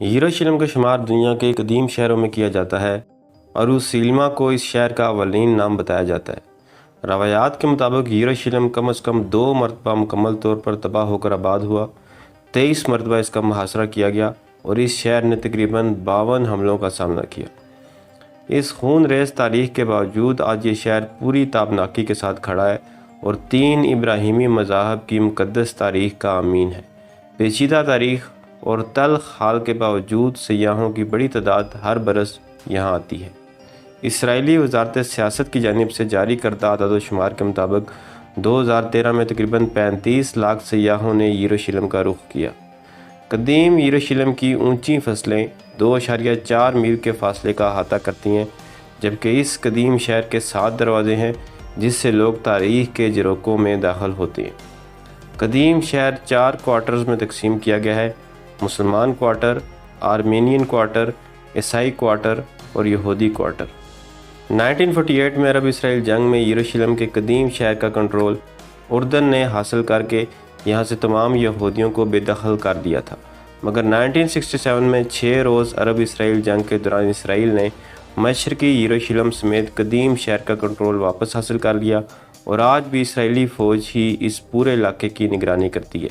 یروشلم کا شمار دنیا کے قدیم شہروں میں کیا جاتا ہے اور یروشلم کو اس شہر کا اولین نام بتایا جاتا ہے۔ روایات کے مطابق یروشلم کم از کم 2 مرتبہ مکمل طور پر تباہ ہو کر آباد ہوا، 23 مرتبہ اس کا محاصرہ کیا گیا اور اس شہر نے تقریباً 52 حملوں کا سامنا کیا۔ اس خون ریز تاریخ کے باوجود آج یہ شہر پوری تابناکی کے ساتھ کھڑا ہے اور 3 ابراہیمی مذاہب کی مقدس تاریخ کا امین ہے۔ پیچیدہ تاریخ اور تلخ حال کے باوجود سیاحوں کی بڑی تعداد ہر برس یہاں آتی ہے۔ اسرائیلی وزارت سیاست کی جانب سے جاری کردہ اعداد و شمار کے مطابق 2013 میں تقریباً 35 لاکھ سیاحوں نے یروشلم کا رخ کیا۔ قدیم یروشلم کی اونچی فصلیں 2.4 میل کے فاصلے کا احاطہ کرتی ہیں، جبکہ اس قدیم شہر کے 7 دروازے ہیں جس سے لوگ تاریخ کے جھروکوں میں داخل ہوتے ہیں۔ قدیم شہر 4 کوارٹرز میں تقسیم کیا گیا ہے: مسلمان کوارٹر، آرمینین کوارٹر، عیسائی کوارٹر اور یہودی کوارٹر۔ 1948 میں عرب اسرائیل جنگ میں یروشلم کے قدیم شہر کا کنٹرول اردن نے حاصل کر کے یہاں سے تمام یہودیوں کو بے دخل کر دیا تھا، مگر 1967 میں 6 روز عرب اسرائیل جنگ کے دوران اسرائیل نے مشرقی یروشلم سمیت قدیم شہر کا کنٹرول واپس حاصل کر لیا اور آج بھی اسرائیلی فوج ہی اس پورے علاقے کی نگرانی کرتی ہے۔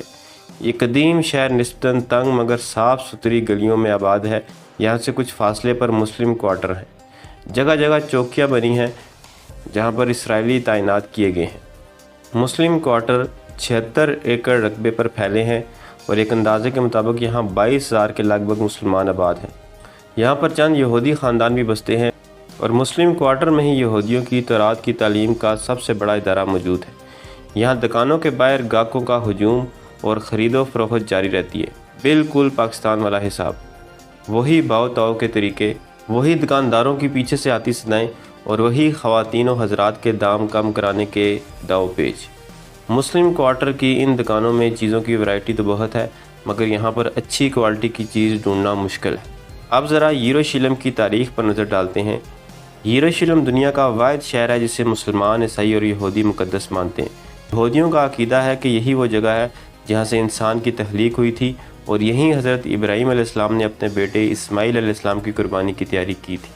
یہ قدیم شہر نسبتاً تنگ مگر صاف ستھری گلیوں میں آباد ہے۔ یہاں سے کچھ فاصلے پر مسلم کوارٹر ہیں، جگہ جگہ چوکیاں بنی ہیں جہاں پر اسرائیلی تعینات کیے گئے ہیں۔ مسلم کوارٹر 76 ایکڑ رقبے پر پھیلے ہیں اور ایک اندازے کے مطابق یہاں 22,000 کے لگ بھگ مسلمان آباد ہیں۔ یہاں پر چند یہودی خاندان بھی بستے ہیں اور مسلم کوارٹر میں ہی یہودیوں کی تورات کی تعلیم کا سب سے بڑا ادارہ موجود ہے۔ یہاں دکانوں کے باہر گاہکوں کا ہجوم اور خرید و فروخت جاری رہتی ہے، بالکل پاکستان والا حساب، وہی بھاؤ تاؤ کے طریقے، وہی دکانداروں کی پیچھے سے آتی صدائیں اور وہی خواتین و حضرات کے دام کم کرانے کے داؤ پیچ۔ مسلم کوارٹر کی ان دکانوں میں چیزوں کی ورائٹی تو بہت ہے، مگر یہاں پر اچھی کوالٹی کی چیز ڈھونڈنا مشکل ہے۔ اب ذرا یروشلم کی تاریخ پر نظر ڈالتے ہیں۔ یروشلم دنیا کا واحد شہر ہے جسے مسلمان، عیسائی اور یہودی مقدس مانتے ہیں۔ یہودیوں کا عقیدہ ہے کہ یہی وہ جگہ ہے جہاں سے انسان کی تخلیق ہوئی تھی اور یہیں حضرت ابراہیم علیہ السلام نے اپنے بیٹے اسماعیل علیہ السلام کی قربانی کی تیاری کی تھی۔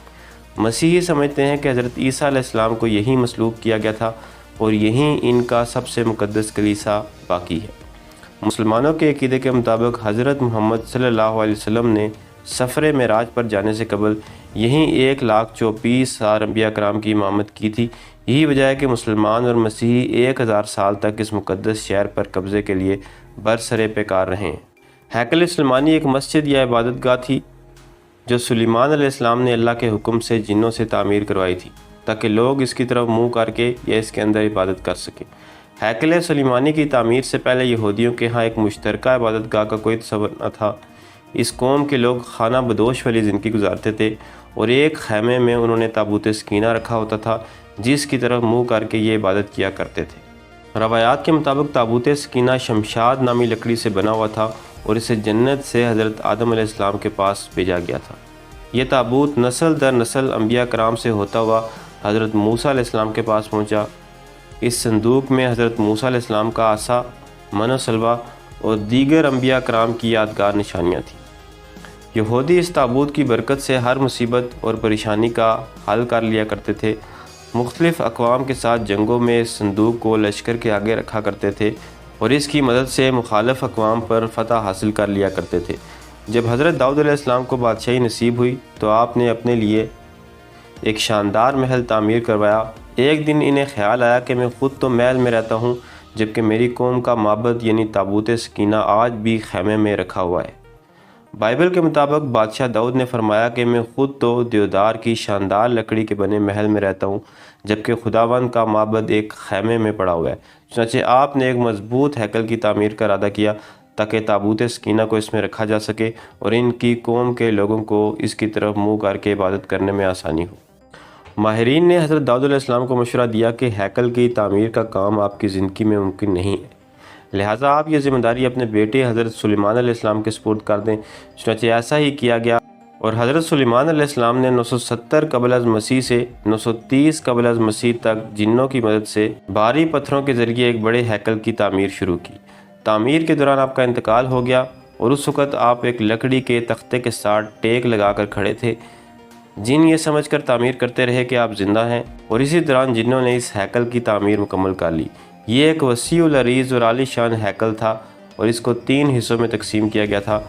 مسیحی سمجھتے ہیں کہ حضرت عیسیٰ علیہ السلام کو یہیں مصلوب کیا گیا تھا اور یہیں ان کا سب سے مقدس کلیسا باقی ہے۔ مسلمانوں کے عقیدے کے مطابق حضرت محمد صلی اللہ علیہ وسلم نے سفر معراج پر جانے سے قبل یہیں 1,24,000 انبیاء کرام کی امامت کی تھی۔ یہی وجہ ہے کہ مسلمان اور مسیحی 1000 سال تک اس مقدس شہر پر قبضے کے لیے برسر پیکار رہے ہیں۔ ہیکل سلیمانی ایک مسجد یا عبادت گاہ تھی جو سلیمان علیہ السلام نے اللہ کے حکم سے جنوں سے تعمیر کروائی تھی تاکہ لوگ اس کی طرف منہ کر کے یا اس کے اندر عبادت کر سکیں۔ ہیکل سلیمانی کی تعمیر سے پہلے یہودیوں کے ہاں ایک مشترکہ عبادت گاہ کا کوئی تصور نہ تھا۔ اس قوم کے لوگ خانہ بدوش والی زندگی گزارتے تھے اور ایک خیمے میں انہوں نے تابوت سکینہ رکھا ہوتا تھا جس کی طرف منہ کر کے یہ عبادت کیا کرتے تھے۔ روایات کے مطابق تابوت سکینہ شمشاد نامی لکڑی سے بنا ہوا تھا اور اسے جنت سے حضرت آدم علیہ السلام کے پاس بھیجا گیا تھا۔ یہ تابوت نسل در نسل انبیاء کرام سے ہوتا ہوا حضرت موسیٰ علیہ السلام کے پاس پہنچا۔ اس صندوق میں حضرت موسیٰ علیہ السلام کا عصا، من و سلوہ اور دیگر انبیاء کرام کی یادگار نشانیاں تھیں۔ یہودی اس تابوت کی برکت سے ہر مصیبت اور پریشانی کا حل کر لیا کرتے تھے۔ مختلف اقوام کے ساتھ جنگوں میں اس صندوق کو لشکر کے آگے رکھا کرتے تھے اور اس کی مدد سے مخالف اقوام پر فتح حاصل کر لیا کرتے تھے۔ جب حضرت داؤد علیہ السلام کو بادشاہی نصیب ہوئی تو آپ نے اپنے لیے ایک شاندار محل تعمیر کروایا۔ ایک دن انہیں خیال آیا کہ میں خود تو محل میں رہتا ہوں جبکہ میری قوم کا معبد یعنی تابوت سکینہ آج بھی خیمے میں رکھا ہوا ہے۔ بائبل کے مطابق بادشاہ داؤد نے فرمایا کہ میں خود تو دیودار کی شاندار لکڑی کے بنے محل میں رہتا ہوں جبکہ خداوند کا معبد ایک خیمے میں پڑا ہوا ہے۔ چنانچہ آپ نے ایک مضبوط ہیکل کی تعمیر کا ارادہ کیا تاکہ تابوت سکینہ کو اس میں رکھا جا سکے اور ان کی قوم کے لوگوں کو اس کی طرف منہ کر کے عبادت کرنے میں آسانی ہو۔ ماہرین نے حضرت داؤد علیہ السلام کو مشورہ دیا کہ ہیکل کی تعمیر کا کام آپ کی زندگی میں ممکن نہیں ہے، لہٰذا آپ یہ ذمہ داری اپنے بیٹے حضرت سلیمان علیہ السلام کے سپرد کر دیں۔ چنانچہ ایسا ہی کیا گیا اور حضرت سلیمان علیہ السلام نے 970 قبل از مسیح سے 930 قبل از مسیح تک جنوں کی مدد سے بھاری پتھروں کے ذریعے ایک بڑے ہیکل کی تعمیر شروع کی۔ تعمیر کے دوران آپ کا انتقال ہو گیا اور اس وقت آپ ایک لکڑی کے تختے کے ساتھ ٹیک لگا کر کھڑے تھے۔ جن یہ سمجھ کر تعمیر کرتے رہے کہ آپ زندہ ہیں، اور اسی دوران جنوں نے اس ہیکل کی تعمیر مکمل کر لی۔ یہ ایک وسیع العریض اور عالی شان ہیکل تھا اور اس کو 3 حصوں میں تقسیم کیا گیا تھا۔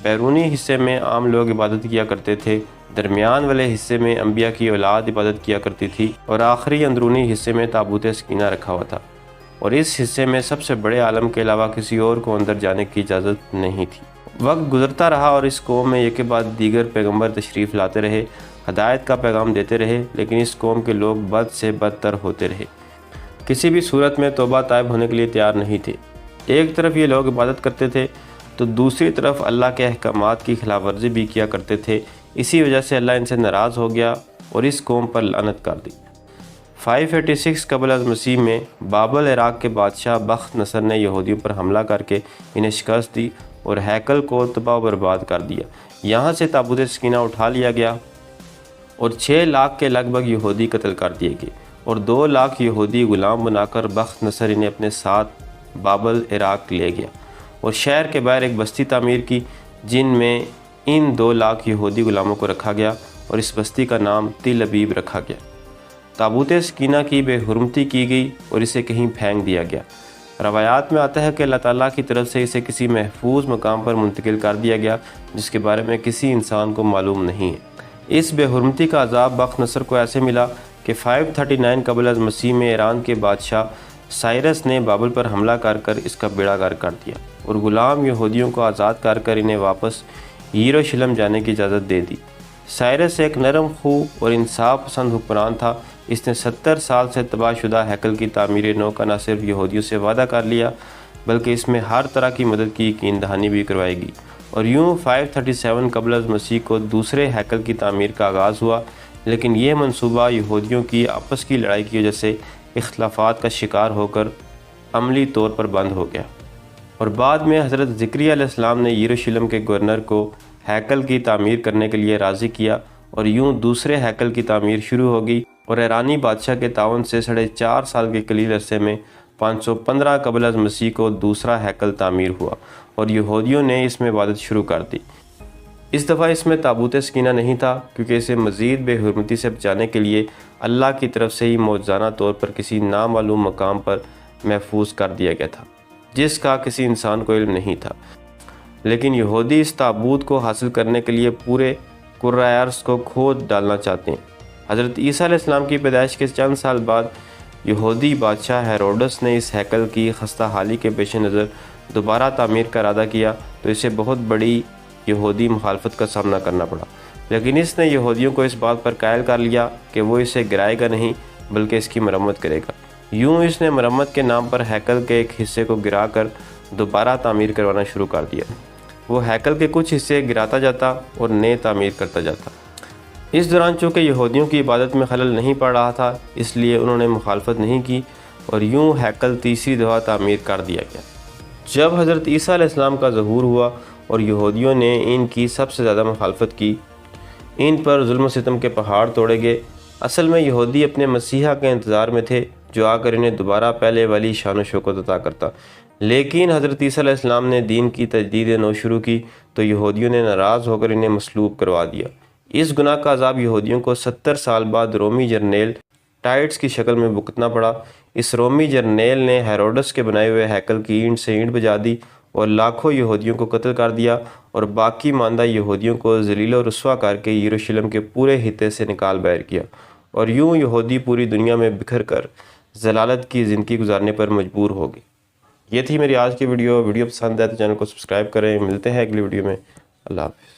بیرونی حصے میں عام لوگ عبادت کیا کرتے تھے، درمیان والے حصے میں انبیاء کی اولاد عبادت کیا کرتی تھی، اور آخری اندرونی حصے میں تابوت سکینہ رکھا ہوا تھا، اور اس حصے میں سب سے بڑے عالم کے علاوہ کسی اور کو اندر جانے کی اجازت نہیں تھی۔ وقت گزرتا رہا اور اس قوم میں ایک کے بعد دیگر پیغمبر تشریف لاتے رہے، ہدایت کا پیغام دیتے رہے، لیکن اس قوم کے لوگ بد سے بدتر ہوتے رہے، کسی بھی صورت میں توبہ طائب ہونے کے لیے تیار نہیں تھے۔ ایک طرف یہ لوگ عبادت کرتے تھے تو دوسری طرف اللہ کے احکامات کی خلاف ورزی بھی کیا کرتے تھے۔ اسی وجہ سے اللہ ان سے ناراض ہو گیا اور اس قوم پر لعنت کر دی۔ 586 قبل از مسیح میں بابل عراق کے بادشاہ بخت نصر نے یہودیوں پر حملہ کر کے انہیں شکست دی اور ہیکل کو تباہ و برباد کر دیا۔ یہاں سے تابوت سکینہ اٹھا لیا گیا اور 6 لاکھ کے لگ بھگ یہودی قتل کر دیے گئے، اور 2 لاکھ یہودی غلام بنا کر بخت نصر انہیں اپنے ساتھ بابل عراق لے گیا اور شہر کے باہر ایک بستی تعمیر کی، جن میں ان 2 لاکھ یہودی غلاموں کو رکھا گیا اور اس بستی کا نام تل ابیب رکھا گیا۔ تابوت سکینہ کی بے حرمتی کی گئی اور اسے کہیں پھینک دیا گیا۔ روایات میں آتا ہے کہ اللہ تعالیٰ کی طرف سے اسے کسی محفوظ مقام پر منتقل کر دیا گیا، جس کے بارے میں کسی انسان کو معلوم نہیں ہے۔ اس بے حرمتی کا عذاب بخت نصر کو ایسے ملا کہ 539 قبل از مسیح میں ایران کے بادشاہ سائرس نے بابل پر حملہ کر کر اس کا بیڑا غرق کر دیا اور غلام یہودیوں کو آزاد کر کر انہیں واپس یروشلم جانے کی اجازت دے دی۔ سائرس ایک نرم خو اور انصاف پسند حکمران تھا۔ اس نے 70 سال سے تباہ شدہ ہیکل کی تعمیر نو کا نہ صرف یہودیوں سے وعدہ کر لیا، بلکہ اس میں ہر طرح کی مدد کی یقین دہانی بھی کروائی گئی، اور یوں 537 قبل از مسیح کو دوسرے ہیکل کی تعمیر کا آغاز ہوا، لیکن یہ منصوبہ یہودیوں کی آپس کی لڑائی کی وجہ سے اختلافات کا شکار ہو کر عملی طور پر بند ہو گیا، اور بعد میں حضرت زکریا علیہ السلام نے یروشلم کے گورنر کو ہیکل کی تعمیر کرنے کے لیے راضی کیا، اور یوں دوسرے ہیکل کی تعمیر شروع ہو گئی، اور ایرانی بادشاہ کے تعاون سے 4.5 سال کے قلیل عرصے میں 515 قبل از مسیح کو دوسرا ہیکل تعمیر ہوا اور یہودیوں نے اس میں عبادت شروع کر دی۔ اس دفعہ اس میں تابوت سکینہ نہیں تھا، کیونکہ اسے مزید بے حرمتی سے بچانے کے لیے اللہ کی طرف سے ہی معجزانہ طور پر کسی نامعلوم مقام پر محفوظ کر دیا گیا تھا، جس کا کسی انسان کو علم نہیں تھا۔ لیکن یہودی اس تابوت کو حاصل کرنے کے لیے پورے کرۂ ارض کو کھود ڈالنا چاہتے ہیں۔ حضرت عیسیٰ علیہ السلام کی پیدائش کے چند سال بعد یہودی بادشاہ ہیروڈس نے اس ہیکل کی خستہ حالی کے پیش نظر دوبارہ تعمیر کا ارادہ کیا، تو اسے بہت بڑی یہودی مخالفت کا سامنا کرنا پڑا، لیکن اس نے یہودیوں کو اس بات پر قائل کر لیا کہ وہ اسے گرائے گا نہیں بلکہ اس کی مرمت کرے گا۔ یوں اس نے مرمت کے نام پر ہیکل کے ایک حصے کو گرا کر دوبارہ تعمیر کروانا شروع کر دیا۔ وہ ہیکل کے کچھ حصے گراتا جاتا اور نئے تعمیر کرتا جاتا۔ اس دوران چونکہ یہودیوں کی عبادت میں خلل نہیں پڑ رہا تھا، اس لیے انہوں نے مخالفت نہیں کی، اور یوں ہیکل تیسری دفعہ تعمیر کر دیا گیا۔ جب حضرت عیسیٰ علیہ السلام کا ظہور ہوا اور یہودیوں نے ان کی سب سے زیادہ مخالفت کی، ان پر ظلم و ستم کے پہاڑ توڑے گئے۔ اصل میں یہودی اپنے مسیحا کے انتظار میں تھے، جو آ کر انہیں دوبارہ پہلے والی شان و شوکت عطا کرتا، لیکن حضرت عیسیٰ علیہ السلام نے دین کی تجدید نو شروع کی تو یہودیوں نے ناراض ہو کر انہیں مصلوب کروا دیا۔ اس گناہ کا عذاب یہودیوں کو 70 سال بعد رومی جرنیل ٹائٹس کی شکل میں بھگتنا پڑا۔ اس رومی جرنیل نے ہیروڈس کے بنائے ہوئے ہیکل کی اینٹ سے اینٹ بجا دی اور لاکھوں یہودیوں کو قتل کر دیا، اور باقی ماندہ یہودیوں کو ذلیل و رسوا کر کے یروشلم کے پورے خطے سے نکال باہر کیا، اور یوں یہودی پوری دنیا میں بکھر کر ضلالت کی زندگی گزارنے پر مجبور ہو گئے۔ یہ تھی میری آج کی ویڈیو پسند ہے تو چینل کو سبسکرائب کریں۔ ملتے ہیں اگلی ویڈیو میں۔ اللہ حافظ۔